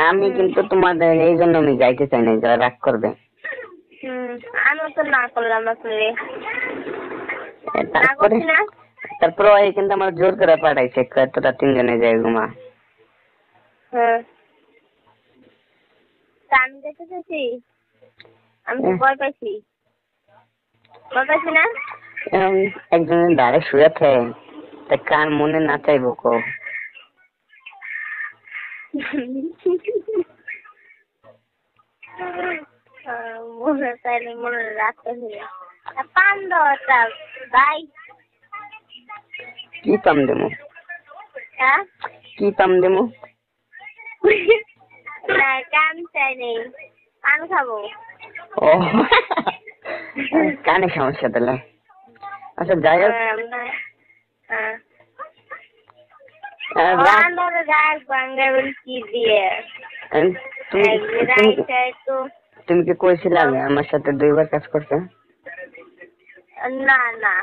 আমি কিন্তু তোমাদের এই জন্য আমি যাইতে চাই না, যারা রাগ করবে। আমি তো না করলাম আসলে, তারপরে ওই কিন্তু আমার জোর করে পাঠাইছে, তোরা 3 জনে যাই ঘুমা। আমি দেখতে চাইছি, আমি ভয় পাইছি না। একজনের ধারে শুয়ে থাকে, কার মনে না চাইবো কো। মনে চাইলে মনে রাখতে হবে। পান দাও ভাই। কি পাম দেবো? হ্যাঁ, কি পাম দেবো? না কান চাই নেই, পান খাবো। ও কানে সমস্যা তাহলে। আচ্ছা যাই হোক, তুমি কি কইছিলে আমার সাথে 2 বার কাজ করতে? না না,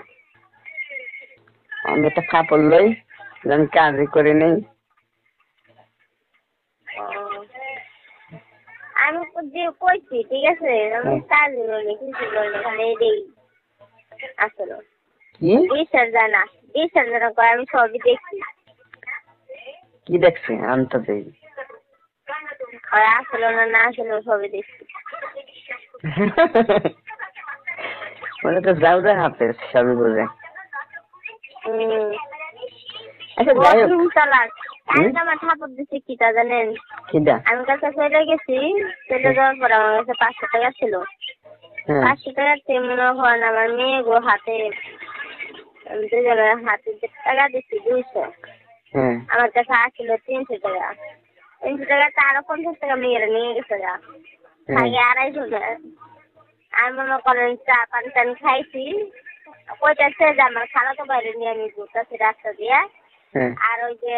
আমি একটা কাপড় লই, আমি কাজই করে নেই। আমি কইছি ঠিক আছে, আমি কাজ লইনি, কিছু লইনি, খালি এই আসলে বিশ্বাস যায় না, বিশ্বাস যেন করে। আমি সবই দেখছি। কি দেখছি? আমি তো দেখি আসলে না আসলে সবই দেখছি। ওরা তো যাও যা হাফেজ, সবই বোঝে। আচ্ছা যাই হোক, আমার ঠাকুর দিচ্ছে কিটা জানেন? আমি কাছে চলে গেছি, চলে যাওয়ার পর আমার কাছে 500 টাকা ছিল। 500 টাকা মনে হয় আমার মেয়ে গো হাতে, দুজনের হাতে টাকা দিচ্ছি 200। আমার কাছে আসছিল 300 টাকা। 300 টাকা আরো 50 টাকা মেয়েরা নিয়ে গেছে গা, আগে 250 টাকা। আর মনে করেন চা পান টান খাইছি, কইতাছে যে আমার খালা তো বাইরে নিয়ে আমি ঘুরতেছি রাস্তা দিয়ে। আর ওই যে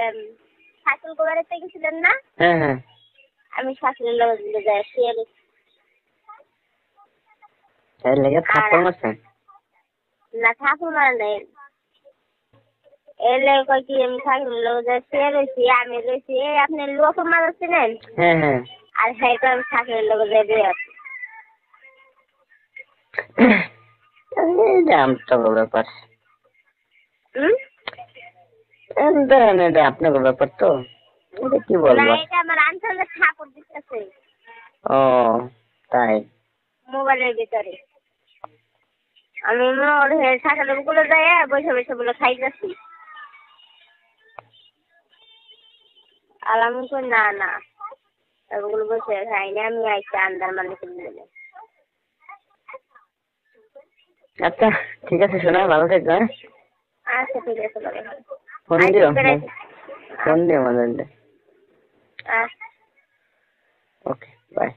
শাশুল গোবারেতে গেছিলেন না, আমি শাশুড়ির লোক যাই শুয়ে না, ঠাকুর মারা নেই। এলে কই কি আমি শাশুড়ির লোক যাই শুয়ে রয়েছি, আমি রয়েছি। আপনি লোক মারা ছিলেন? আর হ্যাঁ, আমি শাশুড়ির লোক যাই বই আছি। ব্যাপার আপনার ব্যাপার তো, কি বলবো? এটা আমার আনসারের ঠাকুর দিতেছে। ও তাই? মোবাইলের ভিতরে আমি শাশুড়ি গুলো যাই বসে বসে বলে খাই যাচ্ছি। আর আমি না না, ওগুলো বসে খাইনি, আমি আইসি আন্দার মানুষ বলে। আচ্ছা ঠিক আছে, শোনা ভালো থাকবে। আচ্ছা ঠিক আছে, ফোন দিও মাঝে। Okay bye.